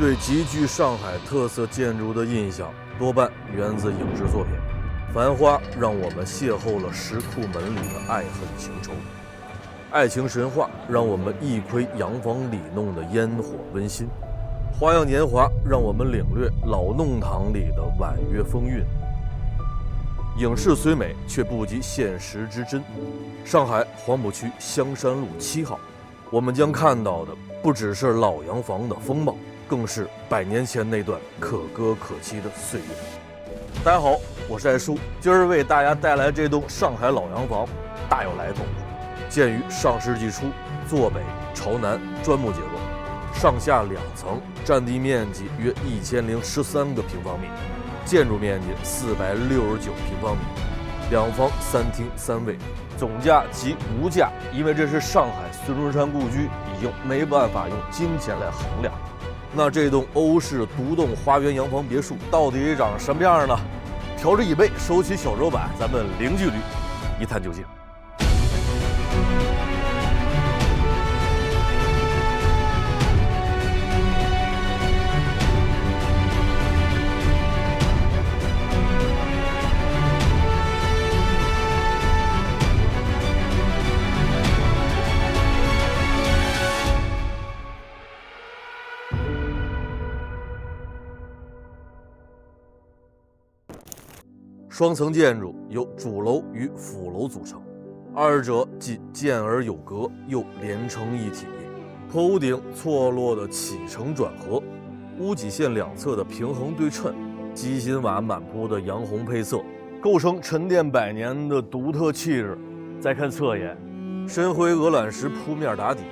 对极具上海特色建筑的印象多半源自影视作品。《繁花》让我们邂逅了石库门里的爱恨情仇，《爱情神话》让我们一窥洋房里弄的烟火温馨，《花样年华》让我们领略老弄堂里的婉约风韵。影视虽美，却不及现实之真。上海黄浦区香山路7号，我们将看到的不只是老洋房的风貌，更是100年前那段可歌可泣的岁月。大家好，我是艾叔，今儿为大家带来这栋上海老洋房，大有来头。建于上世纪初，坐北朝南，砖木结构，上下2层，占地面积约1013个平方米。建筑面积469平方米，2房3厅3卫，总价即无价，因为这是上海孙中山故居，已经没办法用金钱来衡量。那这栋欧式独栋花园洋房别墅到底长什么样呢？调着椅背，收起小桌板，咱们零距离一探究竟。双层建筑由主楼与辅楼组成，二者既建而有格，又连成一体。坡屋顶错落的起承转合，屋脊线两侧的平衡对称，鸡心瓦满铺的洋红配色，构成沉淀100年的独特气质。再看侧檐，深灰鹅卵石铺面打底，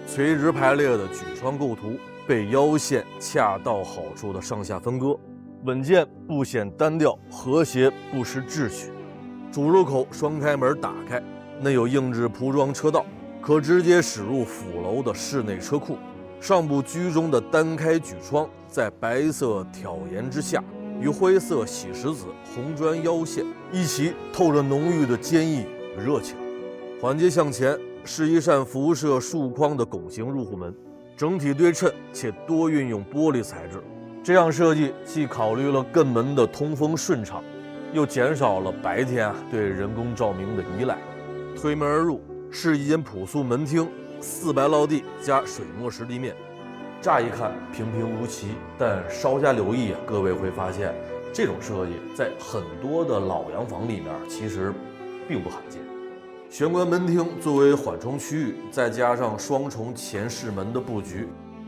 垂直排列的举窗构图，被腰线恰到好处的上下分割，稳健不显单调，和谐不失秩序。主入口双开门打开，内有硬质铺装车道，可直接驶入辅楼的室内车库。上部居中的单开举窗，在白色挑檐之下，与灰色洗石子红砖腰线一起，透着浓郁的坚毅与热情。缓阶向前是一扇辐射竖框的拱形入户门，整体对称且多运用玻璃材质。这样设计既考虑了艮门的通风顺畅，又减少了白天对人工照明的依赖。推门而入是一间朴素门厅，4白落地加水墨石地面。乍一看平平无奇，但稍加留意，各位会发现这种设计在很多的老洋房里面其实并不罕见。玄关门厅作为缓冲区域，再加上双重前室门的布局，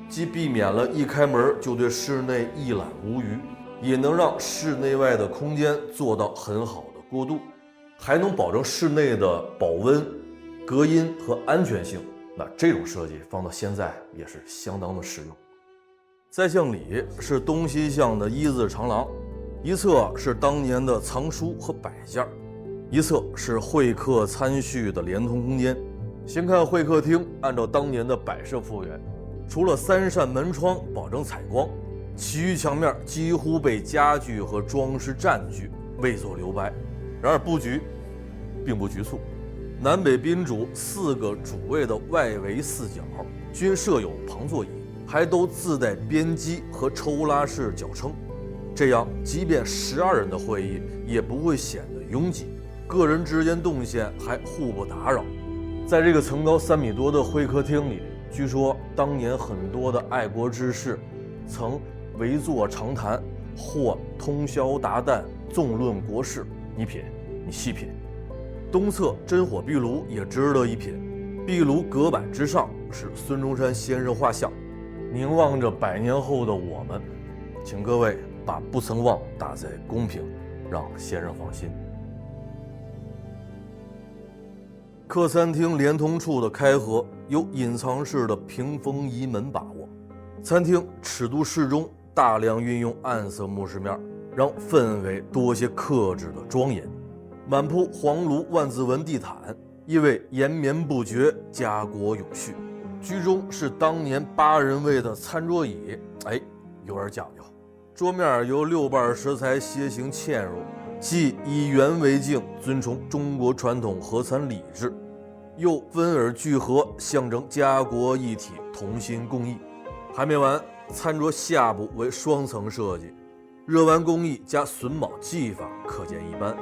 既避免了一开门就对室内一览无余，也能让室内外的空间做到很好的过渡，还能保证室内的保温、隔音和安全性。那这种设计放到现在也是相当的实用。再向里是东西向的1字长廊，一侧是当年的藏书和摆件，一侧是会客餐叙的连通空间。先看会客厅，按照当年的摆设复原，除了3扇门窗保证采光，其余墙面几乎被家具和装饰占据，未作留白。然而布局并不局促，南北宾主4个主位的外围4角均设有旁座椅，还都自带边机和抽拉式脚撑，这样即便12人的会议也不会显得拥挤，个人之间动线还互不打扰。在这个层高3米多的会客厅里，据说当年很多的爱国之士曾围坐长谈，或通宵达旦纵论国事。你品，你细品。东侧真火壁炉也值得一品，壁炉隔板之上是孙中山先生画像。凝望着100年后的我们，请各位把不曾忘打在公屏，让先生放心。客餐厅连通处的开合由隐藏式的屏风移门把握，餐厅尺度适中，大量运用暗色木饰面，让氛围多些克制的庄严。满铺黄芦万字纹地毯，意味延绵不绝，家国永续。居中是当年8人位的餐桌椅，有点讲究。桌面由6瓣石材楔形嵌入，既以圆为镜，尊崇中国传统合餐礼制，又分而聚合，象征家国一体，同心共益。还没完，餐桌下部为双层设计，热弯工艺加榫卯技法可见一斑。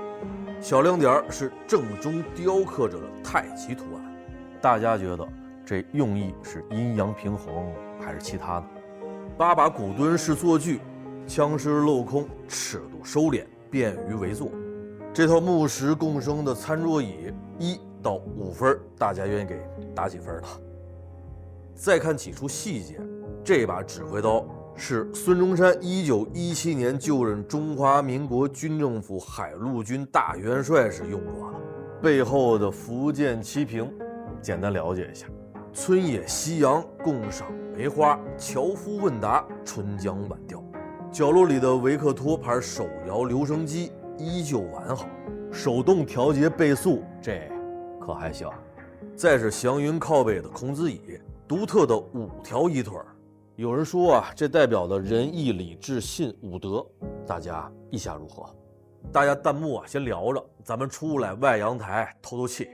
小亮点是正中雕刻着的太极图案，大家觉得这用意是阴阳平衡还是其他的？8把古墩式坐具，枪身镂空，尺度收敛，便于围坐。这套木石共生的餐桌椅1到5分，大家愿意给打几分呢？再看几处细节，这把指挥刀是孙中山1917年就任中华民国军政府海陆军大元帅时用过的。背后的福建旗屏，简单了解一下：村野夕阳，共赏梅花，樵夫问答，春江晚钓。角落里的维克托牌手摇留声机依旧完好，手动调节倍速，这可还行。再是祥云靠背的孔子椅，独特的5条椅腿。有人说啊，这代表的仁义礼智信5德，大家意下如何？大家弹幕啊先聊着，咱们出来外阳台透透气。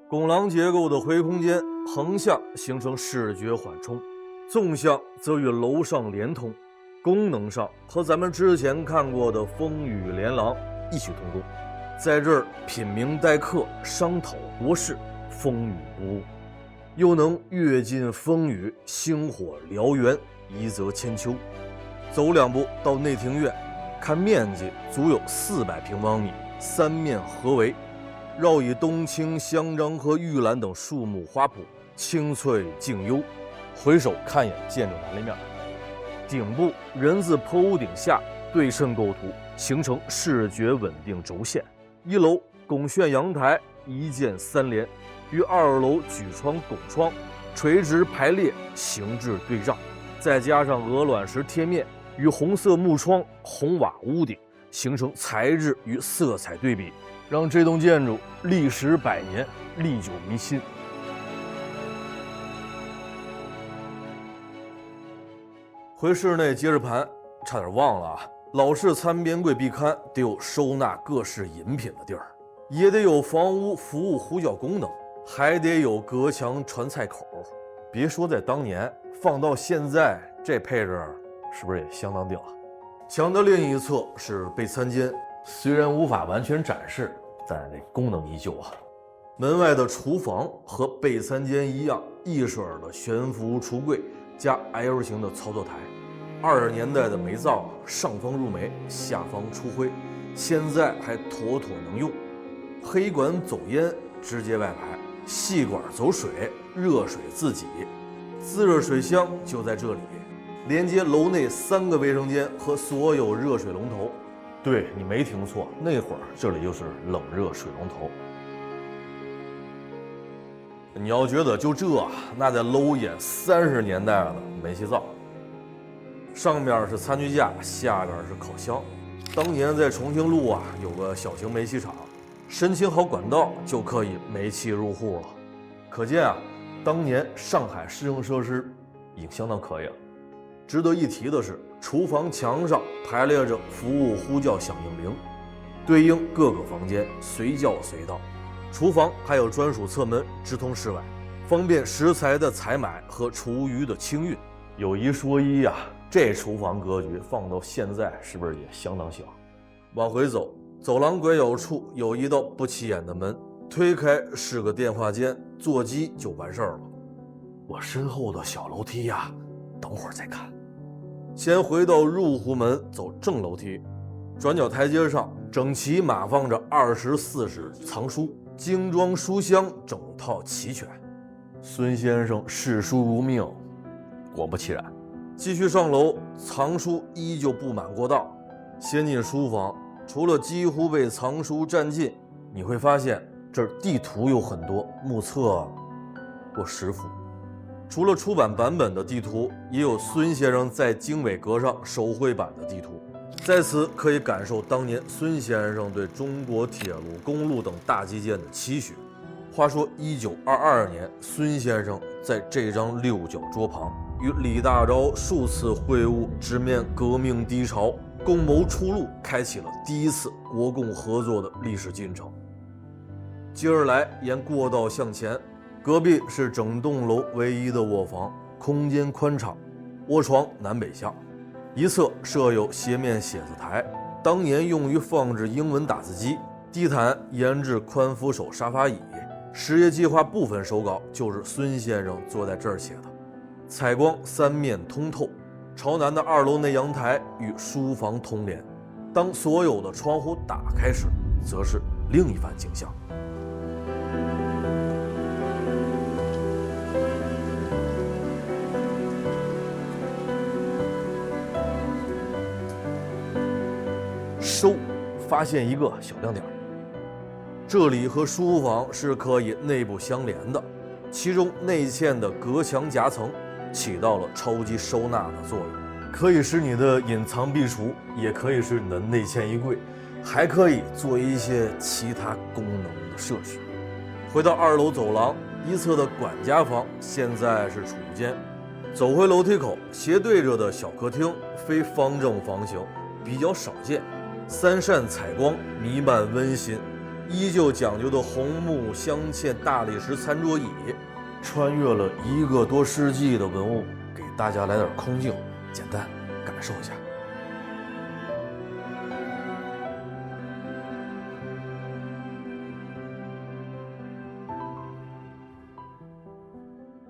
拱廊结构的回空间，横向形成视觉缓冲，纵向则与楼上连通，功能上和咱们之前看过的风雨连廊异曲同工。在这儿品茗待客，商讨国事，风雨不误，又能阅尽风雨，星火燎原，一泽千秋。走2步到内庭院，看面积足有400平方米，3面合围，绕以冬青、香樟和玉兰等树木花圃，青翠静幽。回首看一眼建筑南立面，顶部人字坡屋顶下对称构图，形成视觉稳定轴线。1楼拱券阳台1间3连，与2楼举窗拱窗垂直排列，形制对仗，再加上鹅卵石贴面与红色木窗、红瓦屋顶，形成材质与色彩对比，让这栋建筑历时100年，历久弥新。回室内接着盘，差点忘了啊，老式餐边柜壁龛得有收纳各式饮品的地儿，也得有房屋服务呼叫功能，还得有隔墙传菜口。别说在当年，放到现在，这配置是不是也相当屌？墙的另一侧是备餐间，虽然无法完全展示，但这功能依旧啊。门外的厨房和备餐间一样，一水的悬浮橱柜加 L 型的操作台。20年代的煤灶，上方入煤，下方出灰，现在还妥妥能用。黑管走烟，直接外排；细管走水，热水自己。自热水箱就在这里，连接楼内3个卫生间和所有热水龙头。对，你没听错，那会儿这里就是冷热水龙头。你要觉得就这，那得搂眼30年代的煤气灶。上面是餐具架，下边是烤箱。当年在重庆路啊有个小型煤气厂，申请好管道就可以煤气入户了。可见啊，当年上海市政设施已经相当可以了。值得一提的是，厨房墙上排列着服务呼叫响应铃，对应各个房间，随叫随到。厨房还有专属侧门直通室外，方便食材的采买和厨余的清运。有一说一啊，这厨房格局放到现在是不是也相当小？往回走，走廊拐角处有一道不起眼的门，推开是个电话间，座机就完事儿了。我身后的小楼梯呀，等会儿再看。先回到入户门，走正楼梯，转角台阶上整齐码放着24式藏书，精装书箱整套齐全。孙先生视书如命，果不其然。继续上楼，藏书依旧布满过道。先进书房，除了几乎被藏书占尽，你会发现这儿地图有很多，目测过10幅。除了出版版本的地图，也有孙先生在经纬阁上手绘版的地图。在此可以感受当年孙先生对中国铁路、公路等大基建的期许。话说1922年，孙先生在这张6角桌旁与李大钊数次会晤，直面革命低潮，共谋出路，开启了第一次国共合作的历史进程。接而来沿过道向前，隔壁是整栋楼唯一的卧房，空间宽敞。卧床南北向，一侧设有斜面写字台，当年用于放置英文打字机。地毯研制宽扶手沙发椅，实业计划部分手稿就是孙先生坐在这儿写的。采光三面通透，朝南的2楼内阳台与书房通连，当所有的窗户打开时，则是另一番景象。收发现一个小亮点，这里和书房是可以内部相连的，其中内嵌的隔墙夹层起到了超级收纳的作用，可以是你的隐藏壁橱，也可以是你的内嵌衣柜，还可以做一些其他功能的设施。回到2楼走廊一侧的管家房，现在是储物间。走回楼梯口，斜对着的小客厅非方正房型，比较少见。3扇采光弥漫温馨，依旧讲究的红木镶嵌大理石餐桌椅，穿越了1个多世纪的文物，给大家来点空镜，简单感受一下。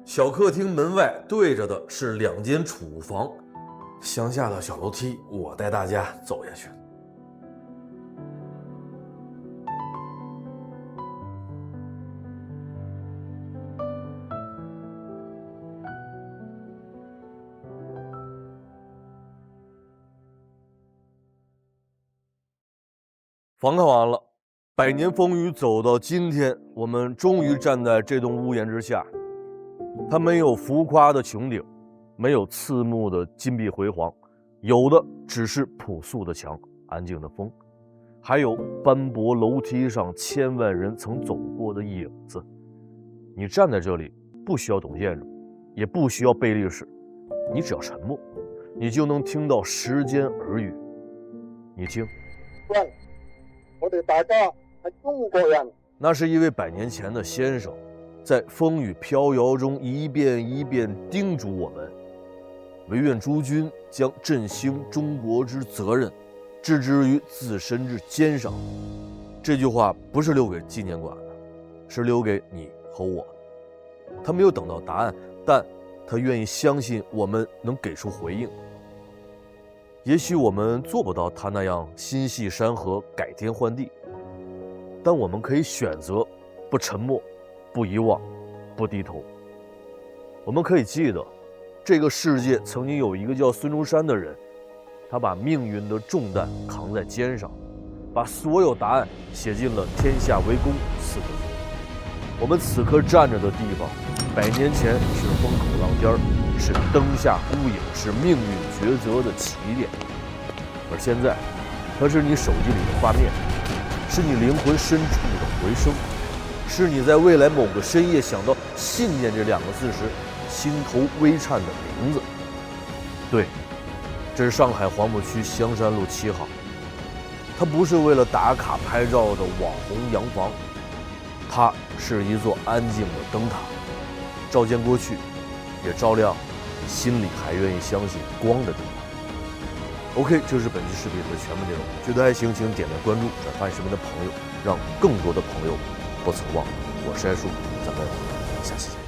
小客厅门外对着的是2间储物房，向下的小楼梯，我带大家走下去。房看完了，100年风雨走到今天，我们终于站在这栋屋檐之下。它没有浮夸的穹顶，没有刺目的金碧辉煌，有的只是朴素的墙，安静的风，还有斑驳楼梯上千万人曾走过的影子。你站在这里，不需要懂建筑，也不需要背历史，你只要沉默，你就能听到时间耳语。你听，喂，我哋大家係中國人。那是一位100年前的先生，在风雨飘摇中一遍一遍叮嘱我们：惟愿诸君将振兴中国之责任置之于自身之肩上。这句话不是留给纪念馆的，是留给你和我的。他没有等到答案，但他愿意相信我们能给出回应。也许我们做不到他那样心系山河，改天换地，但我们可以选择不沉默，不遗忘，不低头。我们可以记得，这个世界曾经有一个叫孙中山的人，他把命运的重担扛在肩上，把所有答案写进了“天下为公”4个字。我们此刻站着的地方，100年前是风口浪尖，是灯下孤影，是命运抉择的起点。而现在，它是你手机里的画面，是你灵魂深处的回声，是你在未来某个深夜想到信念这2个字时心头微颤的名字。对，这是上海黄浦区香山路7号。它不是为了打卡拍照的网红洋房，它是一座安静的灯塔，照见过去，也照亮心里还愿意相信光的地方。OK， 这是本期视频的全部内容，觉得还行，请点赞、关注、转发给身边的朋友，让更多的朋友不曾忘。我是艾叔，咱们下期见。